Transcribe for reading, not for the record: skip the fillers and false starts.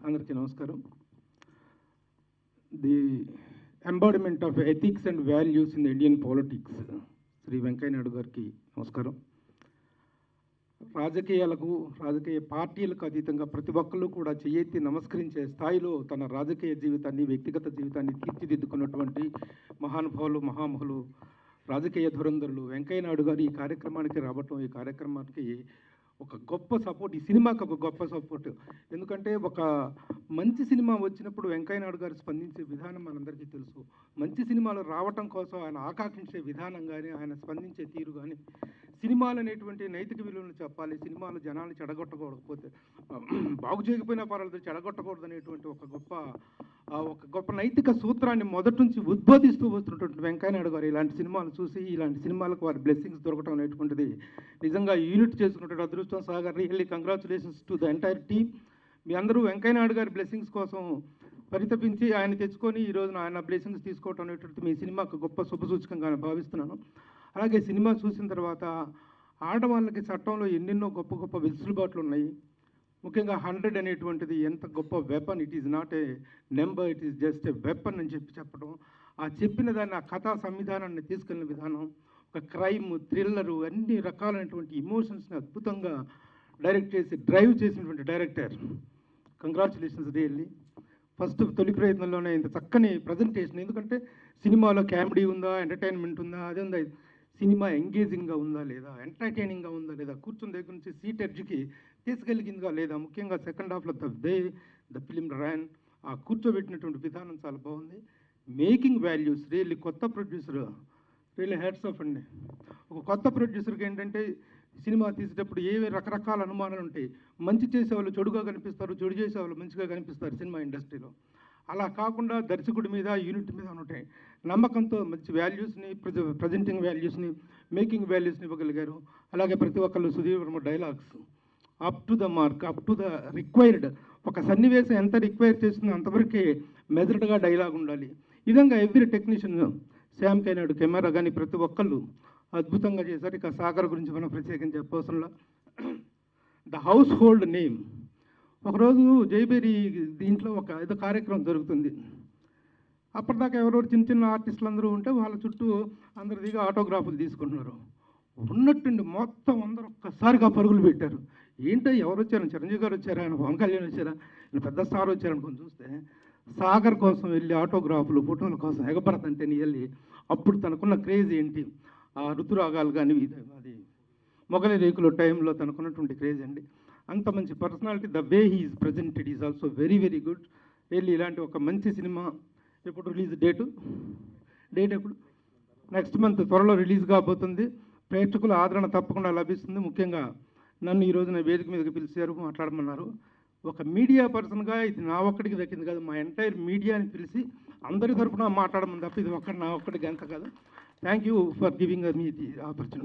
అందరికీ నమస్కారం. The embodiment of ethics and values in Indian politics Shri Venkaiah Naidu గారికి నమస్కారం. రాజకీయ పార్టీలకు అతీతంగా ప్రతి ఒక్కళ్ళు కూడా చేయెత్తి నమస్కరించే స్థాయిలో తన రాజకీయ జీవితాన్ని, వ్యక్తిగత జీవితాన్ని తీర్చిదిద్దుకున్నటువంటి మహామహులు, రాజకీయ ధురంధరులు వెంకయ్య నాయుడు గారు ఈ కార్యక్రమానికి రావటం, ఈ కార్యక్రమానికి ఒక గొప్ప సపోర్ట్, ఈ సినిమాకి ఒక గొప్ప సపోర్ట్. ఎందుకంటే ఒక మంచి సినిమా వచ్చినప్పుడు వెంకయ్య నాయుడు గారు స్పందించే విధానం మనందరికీ తెలుసు. మంచి సినిమాలు రావటం కోసం ఆయన ఆకాంక్షించే విధానం కానీ, ఆయన స్పందించే తీరు కానీ, సినిమాలు అనేటువంటి నైతిక విలువలను చెప్పాలి, సినిమాలు జనాన్ని చెడగొట్టకూడకపోతే బాగు చేయకపోయినా పర్వాలేదు, చెడగొట్టకూడదు అనేటువంటి ఒక గొప్ప నైతిక సూత్రాన్ని మొదటి నుంచి ఉద్బోధిస్తూ వస్తున్నటువంటి వెంకయ్య నాయుడు గారు ఇలాంటి సినిమాలు చూసి, ఇలాంటి సినిమాలకు వారి బ్లెస్సింగ్స్ దొరకడం అనేటువంటిది నిజంగా యూనిట్ చేసుకున్నటువంటి అదృష్టం. Sagar, really congratulations to the entire team. మీ అందరూ వెంకయ్య నాయుడు గారి బ్లెస్సింగ్స్ కోసం పరితపించి ఆయన తెచ్చుకొని ఈ రోజున ఆయన బ్లెస్సింగ్స్ తీసుకోవడం అనేటువంటిది మీ సినిమాకు గొప్ప శుభసూచకంగా భావిస్తున్నాను. అలాగే సినిమా చూసిన తర్వాత ఆడవాళ్ళకి చట్టంలో ఎన్నెన్నో గొప్ప వెసులుబాట్లు ఉన్నాయి. ముఖ్యంగా 100 అనేటువంటిది ఎంత గొప్ప weapon. It is not a number, it is just a weapon అని చెప్పడం, ఆ చెప్పిన దాన్ని, ఆ కథా సంవిధానాన్ని తీసుకెళ్ళిన విధానం, ఒక క్రైమ్, థ్రిల్లరు, అన్ని రకాలైనటువంటి ఇమోషన్స్ని అద్భుతంగా డైరెక్ట్ చేసి డ్రైవ్ చేసినటువంటి డైరెక్టర్. Congratulations really. ఫస్ట్ తొలి ప్రయత్నంలోనే ఇంత చక్కని ప్రజెంటేషన్. ఎందుకంటే సినిమాలో కామెడీ ఉందా, ఎంటర్టైన్మెంట్ ఉందా, అదే ఉందా, సినిమా ఎంగేజింగ్గా ఉందా లేదా, ఎంటర్టైనింగ్గా ఉందా లేదా, కూర్చున్న దగ్గర నుంచి సీట్ ఎడ్జ్కి తీసుకెళ్ళిందిగా లేదా, ముఖ్యంగా సెకండ్ హాఫ్లో ద ఫిలిం ర్యాన్, ఆ కూర్చోబెట్టినటువంటి విధానం చాలా బాగుంది. మేకింగ్ వాల్యూస్ రియల్లీ కొత్త ప్రొడ్యూసర్, రియల్లీ హ్యాట్స్ ఆఫ్ అండి. ఒక కొత్త ప్రొడ్యూసర్కి ఏంటంటే సినిమా తీసేటప్పుడు ఏవే రకరకాల అనుమానాలు ఉంటాయి. మంచి చేసేవాళ్ళు చెడుగా కనిపిస్తారు, చెడు చేసేవాళ్ళు మంచిగా కనిపిస్తారు సినిమా ఇండస్ట్రీలో. అలా కాకుండా దర్శకుడి మీద, యూనిట్ మీద ఉంటాయి. నమ్మకంతో మంచి వాల్యూస్ని, ప్రజెంటింగ్ వాల్యూస్ని, మేకింగ్ వాల్యూస్ని ఇవ్వగలిగారు. అలాగే ప్రతి ఒక్కళ్ళు Sudheer dialogues up to the mark, up to the required. ఒక సన్నివేశం ఎంత రిక్వైర్ చేస్తుందో అంతవరకే మెజర్డ్గా డైలాగ్ ఉండాలి. ఈ విధంగా ఎవ్రీ టెక్నీషియన్, శ్యామ్ కే నాయుడు కెమెరా కానీ ప్రతి ఒక్కళ్ళు అద్భుతంగా చేశారు. ఇక సాగర్ గురించి మనం ప్రత్యేకంగా చెప్పవసరంలా. The household name. ఒకరోజు జైబేరి దీంట్లో ఏదో కార్యక్రమం జరుగుతుంది. అప్పటిదాకా ఎవరెవరు చిన్న ఆర్టిస్టులు అందరూ ఉంటే వాళ్ళ చుట్టూ అందరు దిగి ఆటోగ్రాఫ్లు తీసుకుంటున్నారు. ఉన్నట్టుండి మొత్తం అందరూ ఒక్కసారిగా పరుగులు పెట్టారు. ఏంటో ఎవరు వచ్చారు, చిరంజీవి గారు వచ్చారా, ఆయన పవన్ కళ్యాణ్ వచ్చారా, నేను పెద్ద స్టార్ వచ్చారనుకొని చూస్తే సాగర్ కోసం వెళ్ళి ఆటోగ్రాఫ్లు, ఫోటోల కోసం ఎగబడతంటే వెళ్ళి అప్పుడు తనకున్న క్రేజ్ ఏంటి, ఆ ఋతురాగాలు కానీ, అది మొగలి రేకుల టైంలో తనకున్నటువంటి క్రేజ్ అండి. అంత మంచి personality. The way he is presented is also very good. వెళ్ళి ఇలాంటి ఒక మంచి సినిమా ఎప్పుడు రిలీజ్ డేట్ ఎప్పుడు నెక్స్ట్ మంత్ త్వరలో రిలీజ్ కాబోతుంది. ప్రేక్షకుల ఆదరణ తప్పకుండా లభిస్తుంది. ముఖ్యంగా నన్ను ఈ రోజున వేదిక మీదకి పిలిచారు, మాట్లాడమన్నారు. ఒక మీడియా పర్సన్గా ఇది నా ఒక్కడికి దక్కింది కాదు, మా ఎంటైర్ మీడియాని పిలిచి అందరి తరఫున మాట్లాడమని తప్ప ఇది నా ఒక్కడికి ఎంత కాదు. Thank you for giving me the opportunity.